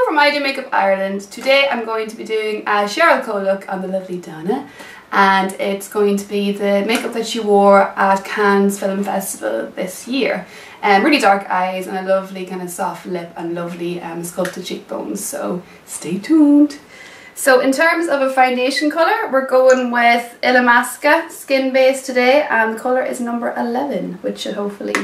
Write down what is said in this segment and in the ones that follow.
from I Do Makeup Ireland. Today I'm going to be doing a Cheryl Cole look on the lovely Donna, and it's going to be the makeup that she wore at Cannes Film Festival this year. Really dark eyes and a lovely kind of soft lip and lovely sculpted cheekbones, so stay tuned. So in terms of a foundation colour, we're going with Illamasqua Skin Base today, and the colour is number 11, which should hopefully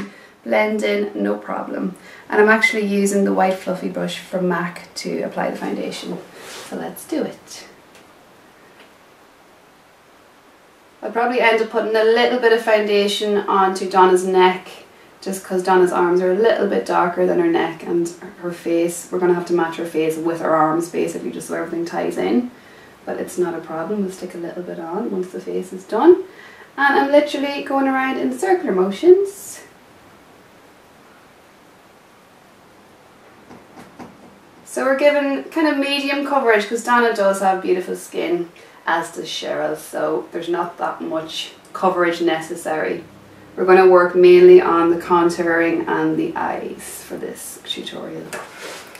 blend in no problem. And I'm actually using the white fluffy brush from MAC to apply the foundation. So let's do it. I'll probably end up putting a little bit of foundation onto Donna's neck, just because Donna's arms are a little bit darker than her neck, and her face, we're going to have to match her face with her arms basically, just so everything ties in. But it's not a problem, we'll stick a little bit on once the face is done. And I'm literally going around in circular motions. So we're given kind of medium coverage because Donna does have beautiful skin, as does Cheryl, so there's not that much coverage necessary. We're going to work mainly on the contouring and the eyes for this tutorial.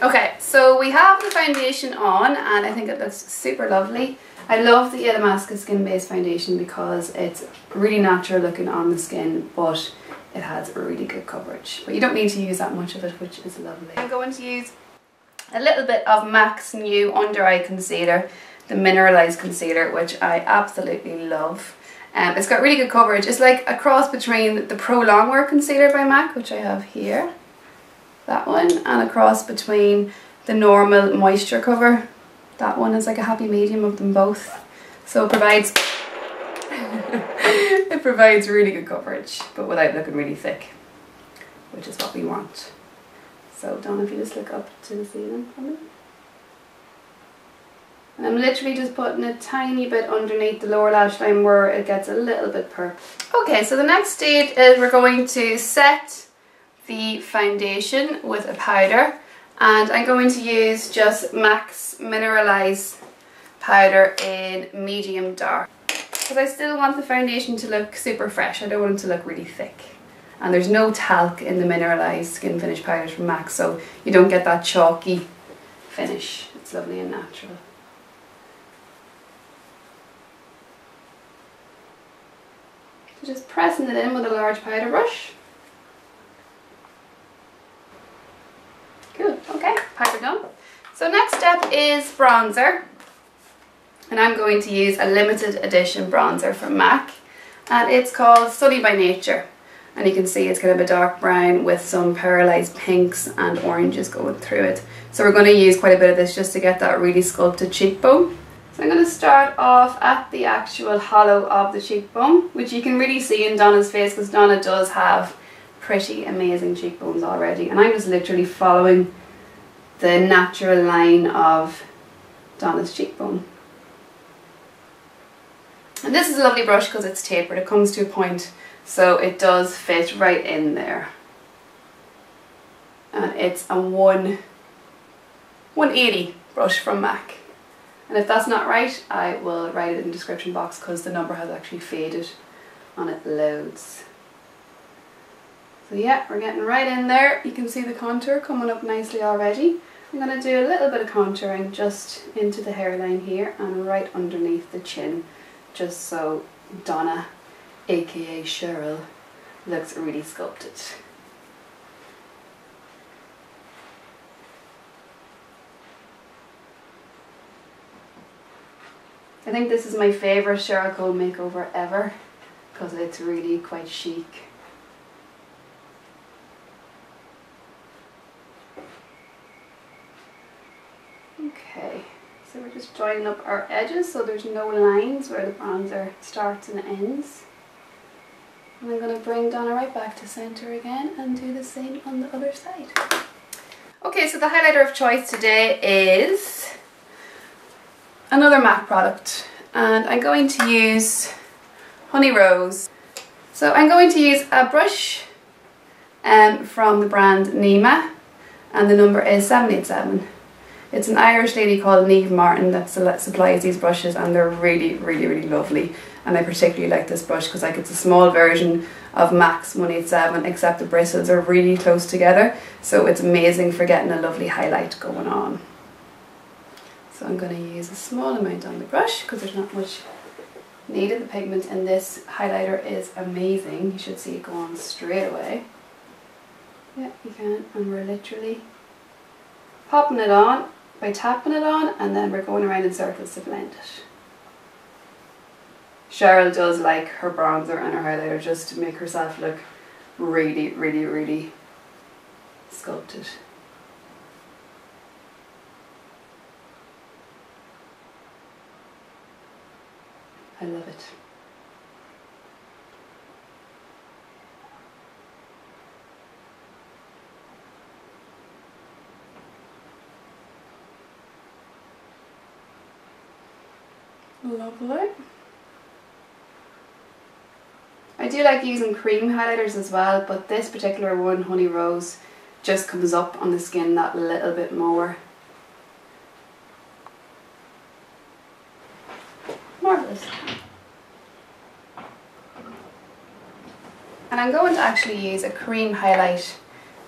Okay, so we have the foundation on and I think it looks super lovely. I love the Illamasqua Skin Base foundation because it's really natural looking on the skin, but it has a really good coverage. But you don't need to use that much of it, which is lovely. I'm going to use a little bit of MAC's new under eye concealer, the mineralized concealer, which I absolutely love. It's got really good coverage. It's like a cross between the Pro Longwear concealer by MAC, which I have here, that one, and a cross between the normal moisture cover. That one is like a happy medium of them both. So it provides it provides really good coverage, but without looking really thick, which is what we want. So Donna, if you just look up to the ceiling for me. And I'm literally just putting a tiny bit underneath the lower lash line where it gets a little bit purple. Okay, so the next stage is we're going to set the foundation with a powder, and I'm going to use just MAC's Mineralize powder in medium dark, because I still want the foundation to look super fresh. I don't want it to look really thick. And there's no talc in the mineralized skin finish powders from MAC, so you don't get that chalky finish. It's lovely and natural. So just pressing it in with a large powder brush. Cool, okay, powder done. So next step is bronzer. And I'm going to use a limited edition bronzer from MAC. And it's called Sunny by Nature. And you can see it's kind of a dark brown with some parallelized pinks and oranges going through it. So we're going to use quite a bit of this just to get that really sculpted cheekbone. So I'm going to start off at the actual hollow of the cheekbone, which you can really see in Donna's face because Donna does have pretty amazing cheekbones already. And I'm just literally following the natural line of Donna's cheekbone. And this is a lovely brush because it's tapered, it comes to a point. So it does fit right in there. And it's a 180 brush from MAC. And if that's not right, I will write it in the description box because the number has actually faded on it loads. So yeah, we're getting right in there. You can see the contour coming up nicely already. I'm going to do a little bit of contouring just into the hairline here and right underneath the chin, just so Donna, aka Cheryl, looks really sculpted. I think this is my favourite Cheryl Cole makeover ever because it's really quite chic. Okay, so we're just joining up our edges so there's no lines where the bronzer starts and ends. And I'm going to bring Donna right back to centre again and do the same on the other side. Okay, so the highlighter of choice today is another MAC product, and I'm going to use Honey Rose. So I'm going to use a brush from the brand Nima, and the number is 787. It's an Irish lady called Niamh Martin that supplies these brushes, and they're really, really, really lovely. And I particularly like this brush because like it's a small version of MAC's 187, except the bristles are really close together, so it's amazing for getting a lovely highlight going on. So I'm going to use a small amount on the brush because there's not much needed. The pigment in this highlighter is amazing. You should see it go on straight away. Yeah, you can. And we're literally popping it on by tapping it on, and then we're going around in circles to blend it. Cheryl does like her bronzer and her highlighter just to make herself look really, really, really sculpted. I love it. Lovely. I do like using cream highlighters as well, but this particular one, Honey Rose, just comes up on the skin that little bit more. Marvellous. And I'm going to actually use a cream highlight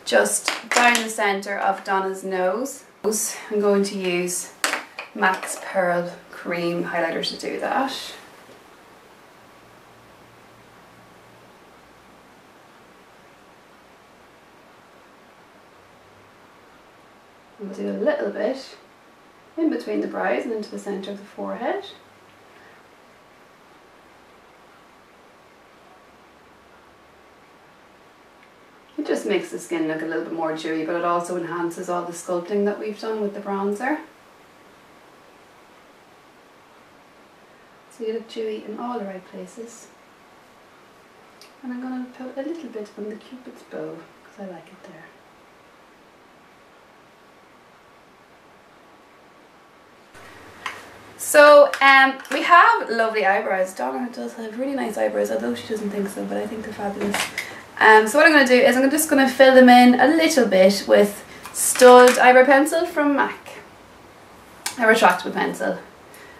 just down the centre of Donna's nose. I'm going to use MAC's Pearl cream highlighter to do that. We'll do a little bit in between the brows and into the centre of the forehead. It just makes the skin look a little bit more dewy, but it also enhances all the sculpting that we've done with the bronzer. So you look dewy in all the right places. And I'm going to put a little bit on the Cupid's bow because I like it there. So we have lovely eyebrows. Donna does have really nice eyebrows, although she doesn't think so, but I think they're fabulous. So what I'm going to do is I'm just going to fill them in a little bit with Stud Eyebrow Pencil from MAC. A retractable pencil,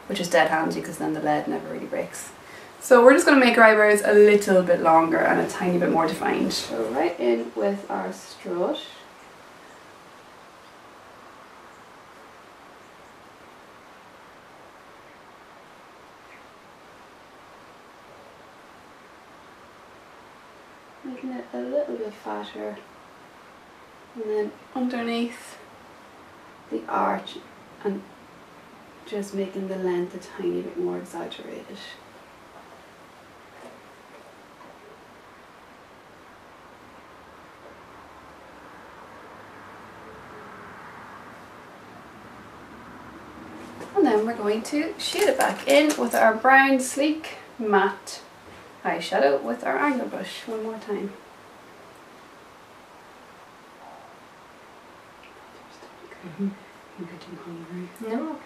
which is dead handy because then the lead never really breaks. So we're just going to make our eyebrows a little bit longer and a tiny bit more defined. So right in with our strut. Making it a little bit fatter, and then underneath the arch and just making the length a tiny bit more exaggerated. And then we're going to shade it back in with our brown sleek matte eyeshadow with our angle brush one more time. You're getting hungry. No.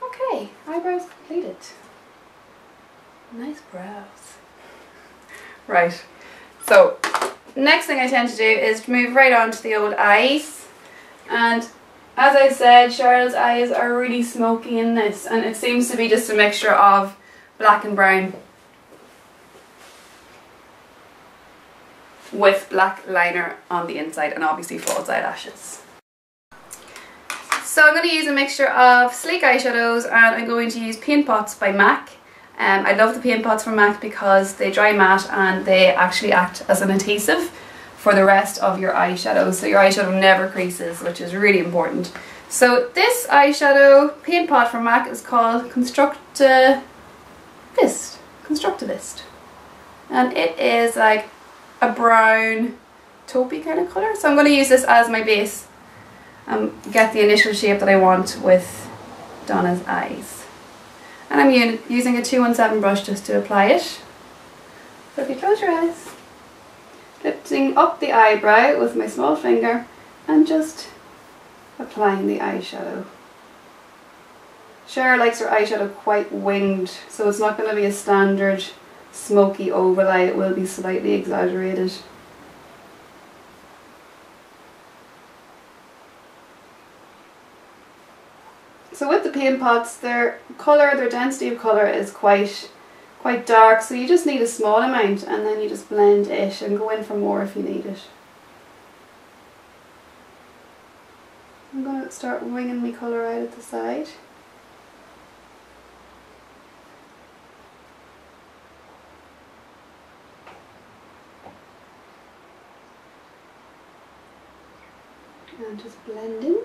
Okay, eyebrows completed. Nice brows. Right, so next thing I tend to do is move right on to the old eyes. And as I said, Cheryl's eyes are really smoky in this, and it seems to be just a mixture of black and brown with black liner on the inside and obviously false eyelashes. So I'm going to use a mixture of sleek eyeshadows, and I'm going to use Paint Pots by MAC. I love the Paint Pots from MAC because they dry matte and they actually act as an adhesive for the rest of your eyeshadow, so your eyeshadow never creases, which is really important. So this eyeshadow paint pot from MAC is called Constructivist, and it is like a brown taupey kind of colour. So I'm going to use this as my base and get the initial shape that I want with Donna's eyes. And I'm using a 217 brush just to apply it. So if you close your eyes, lifting up the eyebrow with my small finger and just applying the eyeshadow. Cheryl likes her eyeshadow quite winged, so it's not going to be a standard smoky overlay, it will be slightly exaggerated. So with the paint pots, their colour, their density of colour is quite dark, so you just need a small amount and then you just blend it and go in for more if you need it. I'm going to start winging my colour out at the side. And just blending.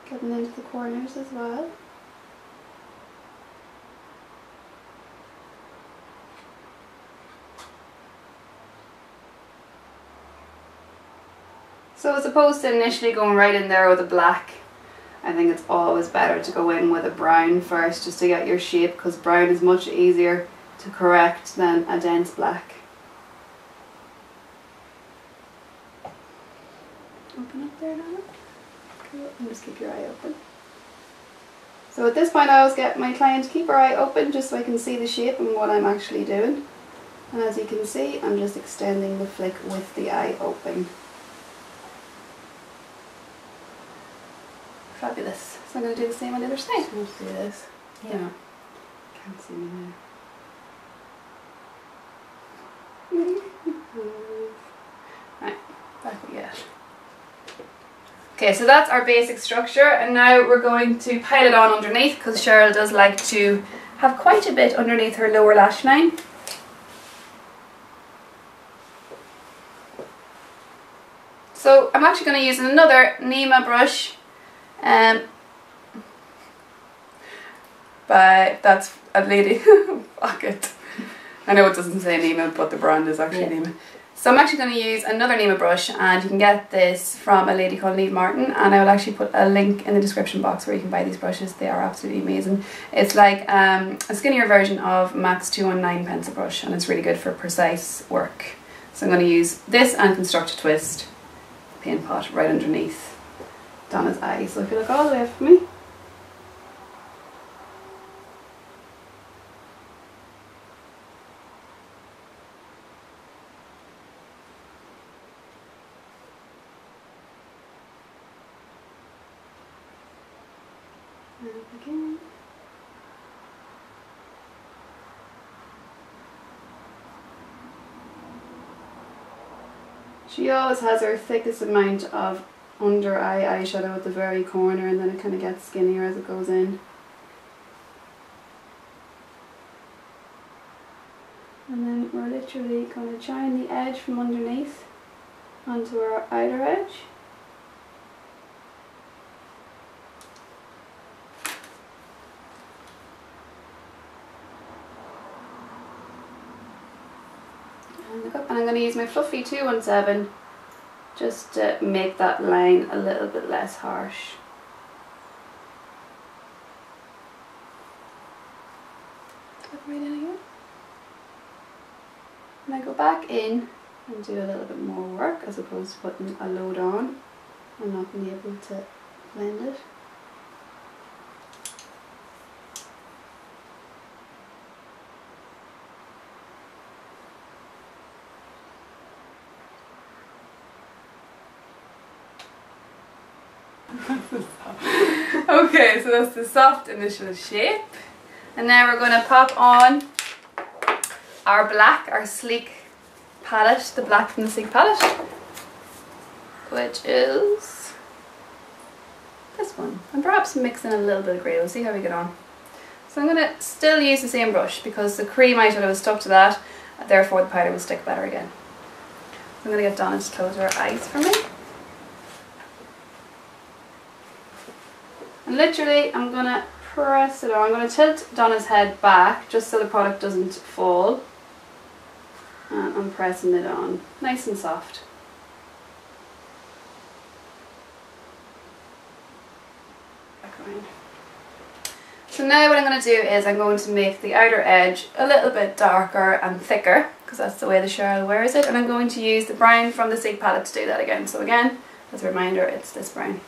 Getting into the corners as well. So as opposed to initially going right in there with a black, I think it's always better to go in with a brown first just to get your shape, because brown is much easier to correct than a dense black. Open up there, Donna. Cool. And just keep your eye open. So at this point I always get my client to keep her eye open just so I can see the shape and what I'm actually doing. And as you can see, I'm just extending the flick with the eye open. Fabulous. So I'm going to do the same on the other side. Let's do this. Yeah. Can't see me now. Right, back we get. Okay, so that's our basic structure, and now we're going to pile it on underneath, because Cheryl does like to have quite a bit underneath her lower lash line. So I'm actually going to use another Nema brush. But that's a lady. Fuck it. I know it doesn't say Nema, but the brand is actually Nema. So I'm actually going to use another Nema brush, and you can get this from a lady called Neve Martin, and I will actually put a link in the description box where you can buy these brushes. They are absolutely amazing. It's like a skinnier version of MAC's 219 pencil brush, and it's really good for precise work. So I'm going to use this and Construct a Twist paint pot right underneath Donna's eye. So if you look all the way up for me. And again. She always has her thickest amount of under eye eyeshadow at the very corner, and then it kind of gets skinnier as it goes in. And then we're literally going to shine the edge from underneath onto our outer edge. And I'm going to use my fluffy 217 just to make that line a little bit less harsh. Tuck right in again. And I go back in and do a little bit more work as opposed to putting a load on and not being able to blend it. Okay, so that's the soft initial shape, and now we're going to pop on our black, our sleek palette, the black from the sleek palette, which is this one, and perhaps mix in a little bit of grey. We'll see how we get on. So I'm going to still use the same brush because the cream eyeshadow was stuck to that, therefore the powder will stick better again. So I'm going to get Donna to close her eyes for me. And literally I'm going to press it on. I'm going to tilt Donna's head back just so the product doesn't fall. And I'm pressing it on, nice and soft. Back around. So now what I'm going to do is I'm going to make the outer edge a little bit darker and thicker, because that's the way the Cheryl wears it, and I'm going to use the brown from the Sleek palette to do that again. So again, as a reminder, it's this brown.